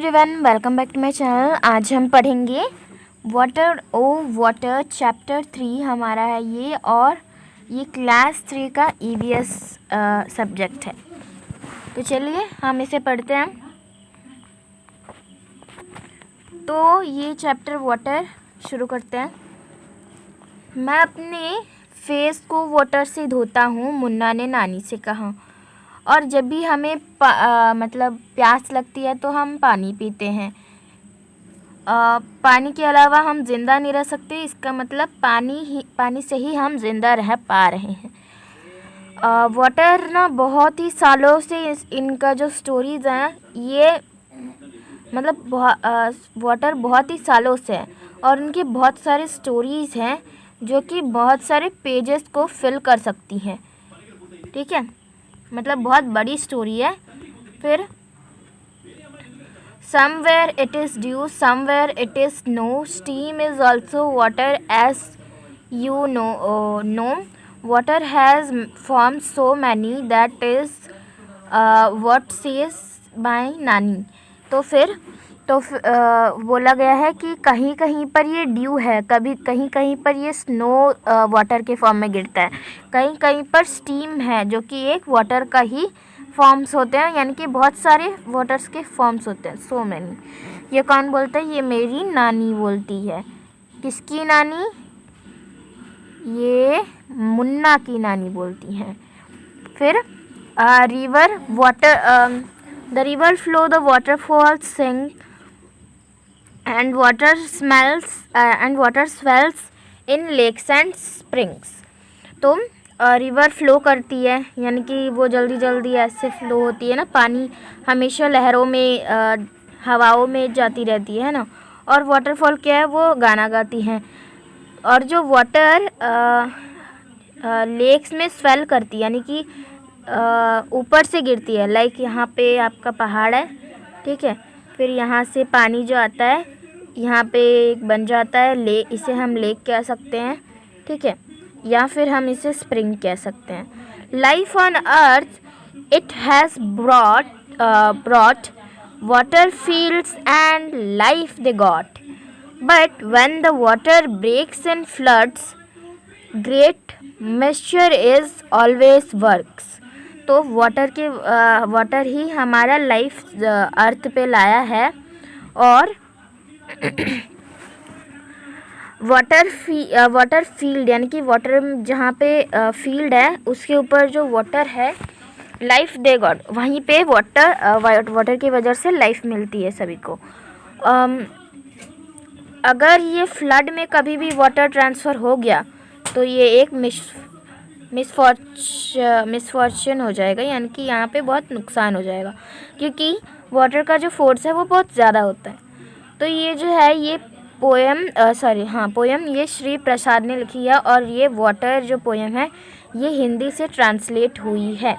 Everyone, welcome back to my channel. आज हम पढ़ेंगे वाटर ओ वाटर चैप्टर 3 हमारा है ये, और ये क्लास 3 का ईवीएस सब्जेक्ट है। तो चलिए हम इसे पढ़ते हैं। तो ये चैप्टर वाटर शुरू करते हैं। मैं अपने फेस को वाटर से धोता हूँ, मुन्ना ने नानी से कहा। और जब भी हमें मतलब प्यास लगती है तो हम पानी पीते हैं। पानी के अलावा हम ज़िंदा नहीं रह सकते, इसका मतलब पानी से ही हम ज़िंदा रह पा रहे हैं। वाटर ना बहुत ही सालों से इनका जो स्टोरीज़ हैं ये मतलब वाटर बहुत ही सालों से है, और उनकी बहुत सारी स्टोरीज़ हैं जो कि बहुत सारे पेजेस को फिल कर सकती हैं। ठीक है, मतलब बहुत बड़ी स्टोरी है। फिर somewhere it is dew, somewhere it is snow, steam is also water as you know, water has form so many that is what says my nani. तो फिर बोला गया है कि कहीं कहीं पर ये ड्यू है, कभी कहीं कहीं पर ये स्नो वाटर के फॉर्म में गिरता है, कहीं कहीं पर स्टीम है जो कि एक वाटर का ही फॉर्म्स होते हैं, यानी कि बहुत सारे वाटर्स के फॉर्म्स होते हैं, सो मैनी। ये कौन बोलता है? ये मेरी नानी बोलती है। किसकी नानी? ये मुन्ना की नानी बोलती हैं। फिर river water, the river flow, the waterfalls sing and water swells in lakes and springs। तो रिवर फ्लो करती है, यानी कि वो जल्दी जल्दी ऐसे फ्लो होती है ना, पानी हमेशा लहरों में हवाओं में जाती रहती है ना। और वाटरफॉल क्या है? वो गाना गाती हैं। और जो वाटर लेक्स में स्वेल करती है, यानी कि ऊपर से गिरती है। लाइक यहाँ पे आपका पहाड़ है, ठीक है, फिर यहाँ से पानी जो आता है यहाँ पे बन जाता है इसे हम लेक कह सकते हैं, ठीक है, या फिर हम इसे स्प्रिंग कह सकते हैं। Life on earth it has brought water fields and life they got, but when the water breaks in floods great mixture is always works. तो वाटर ही हमारा लाइफ अर्थ पे लाया है। और वाटर फील्ड, यानी कि वाटर जहाँ पे फील्ड है उसके ऊपर जो वाटर है, लाइफ दे गॉड, वहीं पे वाटर की वजह से लाइफ मिलती है सभी को। अगर ये फ्लड में कभी भी वाटर ट्रांसफ़र हो गया तो ये एक मिसफॉर्चून हो जाएगा, यानी कि यहाँ पे बहुत नुकसान हो जाएगा, क्योंकि वाटर का जो फोर्स है वो बहुत ज़्यादा होता है। तो ये जो है ये पोयम ये श्री प्रसाद ने लिखी है, और ये वाटर जो पोयम है ये हिंदी से ट्रांसलेट हुई है।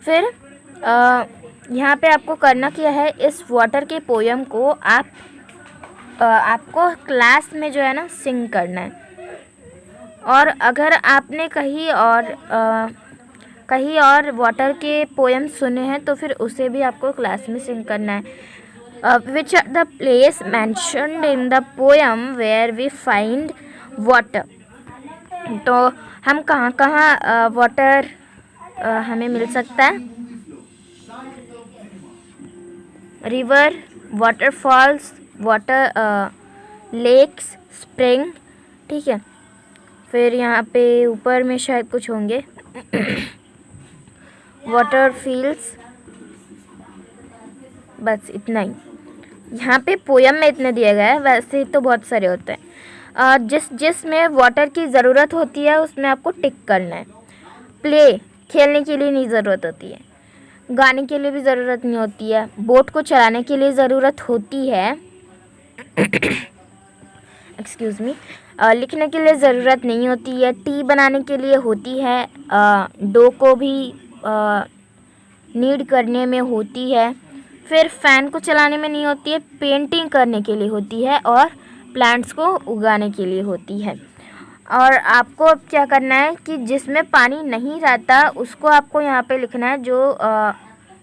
फिर यहाँ पे आपको करना क्या है, इस वाटर के पोयम को आपको क्लास में जो है ना सिंग करना है। और अगर आपने कहीं और वाटर के पोयम सुने हैं तो फिर उसे भी आपको क्लास में सिंग करना है। Which are the place mentioned in the poem where we find water? तो हम कहाँ कहाँ वाटर हमें मिल सकता है? रिवर, वाटरफॉल्स, लेक्स, स्प्रिंग, ठीक है। फिर यहाँ पे ऊपर में शायद कुछ होंगे वाटर फील्ड्स, बस इतना ही यहाँ पे पोयम में इतने दिया गया है, वैसे तो बहुत सारे होते हैं। जिसमें वाटर की ज़रूरत होती है उसमें आपको टिक करना है। प्ले, खेलने के लिए नहीं ज़रूरत होती है, गाने के लिए भी ज़रूरत नहीं होती है, बोट को चलाने के लिए ज़रूरत होती है एक्सक्यूज़ मी, लिखने के लिए ज़रूरत नहीं होती है, टी बनाने के लिए होती है, डो को भी नीड करने में होती है, फिर फ़ैन को चलाने में नहीं होती है, पेंटिंग करने के लिए होती है, और प्लांट्स को उगाने के लिए होती है। और आपको अब क्या करना है कि जिसमें पानी नहीं रहता उसको आपको यहाँ पे लिखना है, जो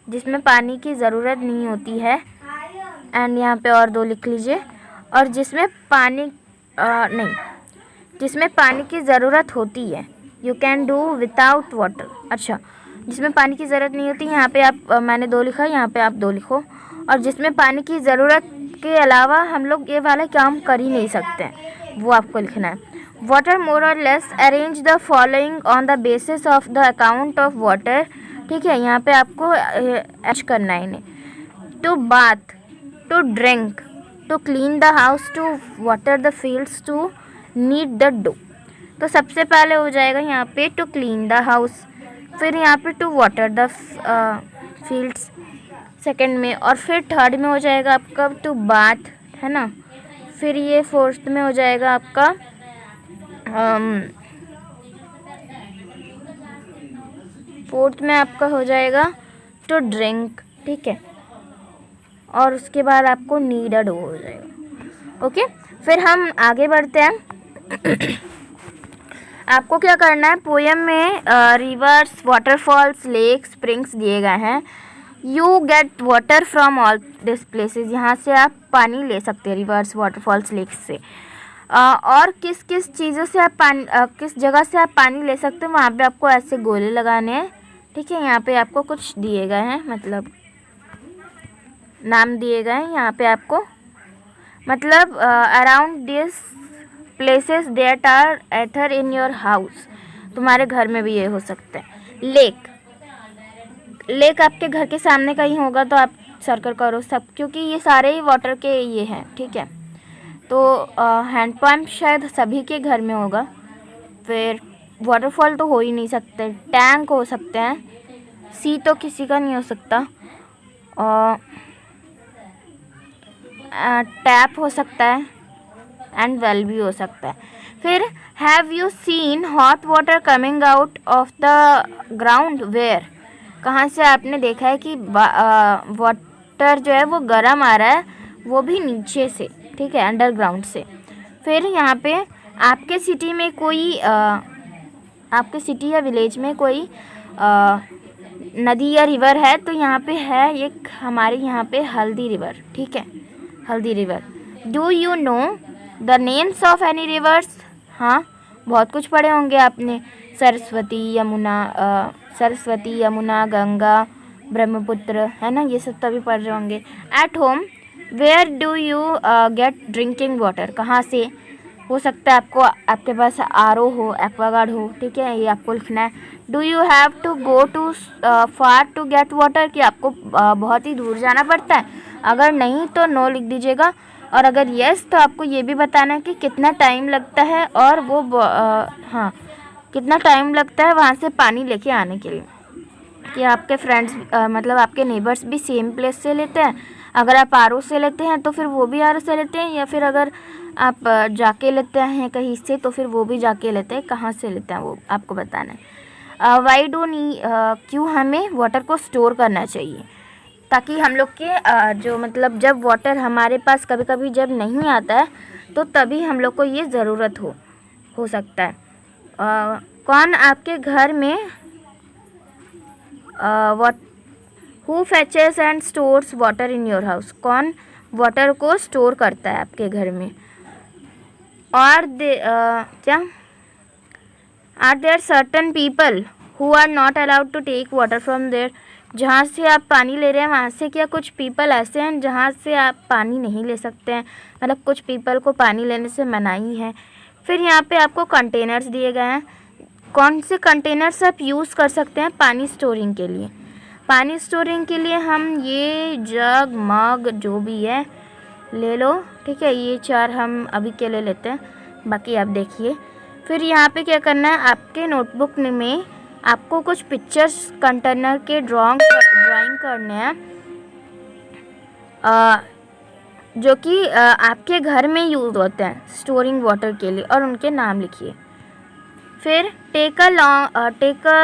जिसमें पानी की ज़रूरत नहीं होती है एंड यहाँ पे और 2 लिख लीजिए। और जिसमें पानी नहीं, जिसमें पानी की ज़रूरत होती है, you can do without water. अच्छा, जिसमें पानी की ज़रूरत नहीं होती, यहाँ पे आप मैंने 2 लिखा, यहाँ पे आप 2 लिखो। और जिसमें पानी की ज़रूरत के अलावा हम लोग ये वाला काम कर ही नहीं सकते, वो आपको लिखना है। वाटर मोर और less arrange the following on the basis of the account of water. ठीक है, यहाँ पे आपको ऐश करना है इन्हें। To bath, to drink, to clean the house, to water the fields, to knead the dough. तो सबसे पहले हो जाएगा यहाँ पे टू क्लीन द हाउस, फिर यहाँ पे to water the fields second में, और फिर थर्ड में हो जाएगा आपका टू बाथ, है ना। फिर ये फोर्थ में हो जाएगा आपका फोर्थ में आपका हो जाएगा टू ड्रिंक। ठीक है, और उसके बाद आपको नीड अ डो हो जाएगा। ओके, फिर हम आगे बढ़ते हैं। आपको क्या करना है, पोएम में रिवर्स, वाटरफॉल्स, लेक, स्प्रिंग्स दिए गए हैं। You get water from all this places, यहाँ से आप पानी ले सकते हैं, रिवर्स, वाटरफॉल्स, लेक्स से। और किस किस चीज़ों से आप पानी किस जगह से आप पानी ले सकते हैं, वहाँ पे आपको ऐसे गोले लगाने हैं। ठीक है, यहाँ पे आपको कुछ दिए गए हैं, मतलब नाम दिए गए हैं यहाँ पे आपको, मतलब around this places that are either in your house, तुम्हारे घर में भी ये हो सकता है। लेक, लेक आपके घर के सामने का ही होगा तो आप सर्कल करो सब, क्योंकि ये सारे ही वाटर के ये हैं। ठीक है, तो हैंडपम्प शायद सभी के घर में होगा। फिर वाटरफॉल तो हो ही नहीं सकते, टैंक हो सकते हैं, सी तो किसी का नहीं हो सकता, और टैप हो सकता है, एंड वेल भी हो सकता है। फिर have you seen hot water coming out of the ground where, कहाँ से आपने देखा है कि वाटर जो है वो गर्म आ रहा है, वो भी नीचे से। ठीक है, अंडरग्राउंड से। फिर यहाँ पे आपके सिटी में कोई आपके सिटी या विलेज में कोई नदी या रिवर है, तो यहाँ पे है एक हमारे यहाँ पे हल्दी रिवर। ठीक है, हल्दी river. Do you know the names of any reverse, हाँ बहुत कुछ पढ़े होंगे आपने, सरस्वती, यमुना, गंगा, ब्रह्मपुत्र, है ना, ये सब तभी पढ़ रहे होंगे। At home, where do you get drinking water, कहाँ से हो सकता है आपको, आपके पास आरओ हो, एक्वागार्ड हो। ठीक है, ये आपको लिखना है। Do you have to go too far to get water, कि आपको बहुत ही दूर जाना पड़ता है, अगर नहीं तो नो लिख दीजिएगा, और अगर यस तो आपको ये भी बताना है कि कितना टाइम लगता है, और वो हाँ कितना टाइम लगता है वहाँ से पानी लेके आने के लिए। कि आपके फ्रेंड्स मतलब आपके नेबर्स भी सेम प्लेस से लेते हैं, अगर आप आरओ से लेते हैं तो फिर वो भी आरओ से लेते हैं, या फिर अगर आप जाके लेते हैं कहीं से तो फिर वो भी जाके लेते हैं, कहाँ से लेते हैं वो आपको बताना है। वाई डू नी, क्यों हमें वाटर को स्टोर करना चाहिए, ताकि हम लोग के जो मतलब जब वाटर हमारे पास कभी कभी जब नहीं आता है तो तभी हम लोग को ये ज़रूरत हो सकता है। कौन आपके घर में who fetches and stores water in your house, कौन वाटर को स्टोर करता है आपके घर में। और क्या are there certain people who are not allowed to take water from there, जहाँ से आप पानी ले रहे हैं वहाँ से क्या कुछ पीपल ऐसे हैं जहाँ से आप पानी नहीं ले सकते हैं, मतलब कुछ पीपल को पानी लेने से मनाही है। फिर यहाँ पे आपको कंटेनर्स दिए गए हैं, कौन से कंटेनर्स आप यूज़ कर सकते हैं पानी स्टोरिंग के लिए। पानी स्टोरिंग के लिए हम ये जग, मग जो भी है ले लो। ठीक है, ये 4 हम अभी के लिए लेते हैं, बाकी आप देखिए। फिर यहाँ पे क्या करना है, आपके नोटबुक में आपको कुछ पिक्चर्स कंटेनर के ड्राइंग करने हैं, जो कि आपके घर में यूज़ होते हैं स्टोरिंग वाटर के लिए, और उनके नाम लिखिए। फिर take a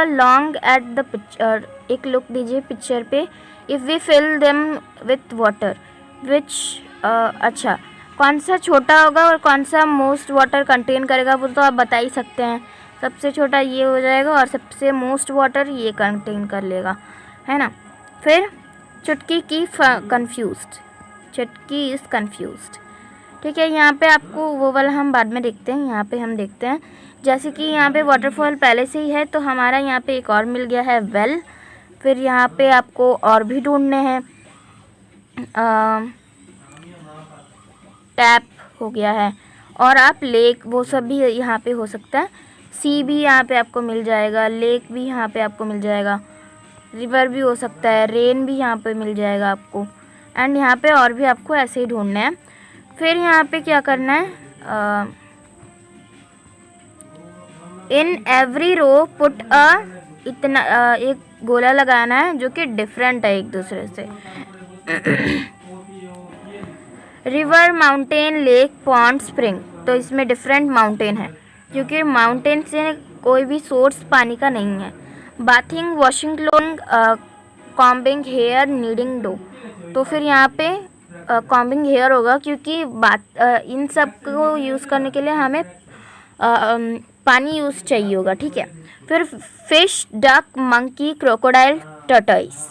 long at the picture, एक लुक दीजिए पिक्चर पे। If we fill them with water which, अच्छा कौन सा छोटा होगा और कौन सा मोस्ट वाटर कंटेन करेगा वो तो आप बता ही सकते हैं। सबसे छोटा ये हो जाएगा और सबसे मोस्ट वाटर ये कंटेन कर लेगा, है ना। फिर चुटकी की कंफ्यूज्ड, चटकी इज़ कन्फ्यूज्ड। ठीक है, यहाँ पे आपको वो वाला हम बाद में देखते हैं। यहाँ पे हम देखते हैं जैसे कि यहाँ पे वाटरफॉल पहले से ही है, तो हमारा यहाँ पे एक और मिल गया है वेल। फिर यहाँ पे आपको और भी ढूंढने हैं। टैप हो गया है, और आप लेक वो सब भी यहाँ पे हो सकता है। सी भी यहाँ पे आपको मिल जाएगा, लेक भी यहाँ पे आपको मिल जाएगा, रिवर भी हो सकता है, रेन भी यहाँ पे मिल जाएगा आपको। एंड यहाँ पे और भी आपको ऐसे ही ढूंढना है। फिर यहाँ पे क्या करना है, इन एवरी रो पुट इतना एक गोला लगाना है जो कि डिफरेंट है एक दूसरे से। River, mountain, lake, pond, spring, तो इसमें डिफरेंट माउंटेन है क्योंकि माउंटेन से कोई भी सोर्स पानी का नहीं है। Bathing, washing clothing, combing hair, kneading dough, तो फिर यहाँ पे कॉम्बिंग हेयर होगा क्योंकि इन सब को यूज़ करने के लिए हमें पानी यूज़ चाहिए होगा। ठीक है, फिर fish, duck, monkey, crocodile, turtles,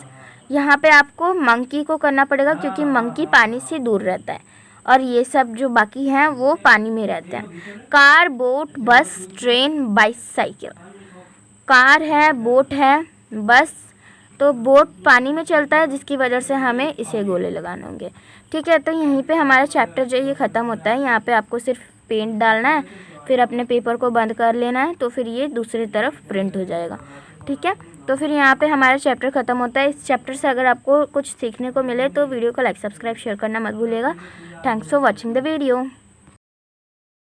यहाँ पे आपको मंकी को करना पड़ेगा क्योंकि मंकी पानी से दूर रहता है, और ये सब जो बाकी हैं वो पानी में रहते हैं। कार, बोट, बस, ट्रेन, बाइसाइकिल, कार है, बोट है, बस, तो बोट पानी में चलता है जिसकी वजह से हमें इसे गोले लगाने होंगे। ठीक है, तो यहीं पे हमारा चैप्टर जो ये ख़त्म होता है। यहाँ पे आपको सिर्फ पेंट डालना है, फिर अपने पेपर को बंद कर लेना है, तो फिर ये दूसरी तरफ प्रिंट हो जाएगा। ठीक है, तो फिर यहाँ पे हमारा चैप्टर ख़त्म होता है। इस चैप्टर से अगर आपको कुछ सीखने को मिले तो वीडियो को लाइक, सब्सक्राइब, शेयर करना मत भूलिएगा। Thanks for watching the video.